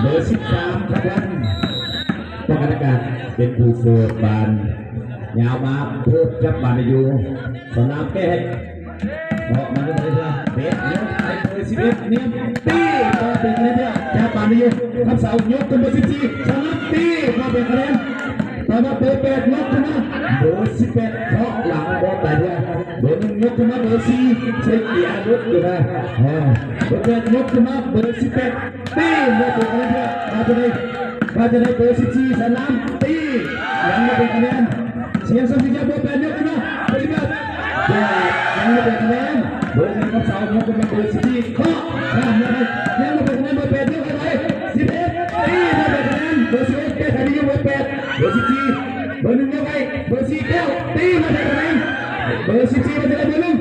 เบอร์13ครับท่านป้องกันอากาศเป็นผู้เสิร์ฟบานยาวมาเพื่อจับบานอยู่สนามแก้ออกมาเลยครับเบสเลี้ยวไปเบอร์11เนี่ยตีก็เป็นคะแนนเนี่ยจับบานอยู่คำเสายกขึ้นเบอร์14ชนะตีก็เป็นคะแนนต่อมาเบอร์8ยกขึ้นมาเบอร์11เคาะหลังบอลแต่เนี่ยเบอร์1ยกขึ้นมาเบอร์4ใช้เกียร์ลุกอยู่นะเบอร์8ยกขึ้นมาเบอร์11ตีก็เป็นคะแนนเนี่ยมาจะได้เบอร์14สนามตียังไม่เป็นคะแนนเสียงสัญญาณเบอร์8ยกขึ้นมาเบอร์11ยังไม่เป็นคะแนนเบอร์1กับ2ยกขึ้นมาเบอร์14เคาะข้ามเลยยังไม่เป็นคะแนนเบอร์8ยกขึ้นไป11ตีไม่เป็นคะแนนเบอร์11แก้ไขดีอยู่เบอร์8เบอร์14เบอร์1ยกไปเบอร์4แก้วตีไม่เป็นคะแนนเบอร์14มาจะได้เบอร์1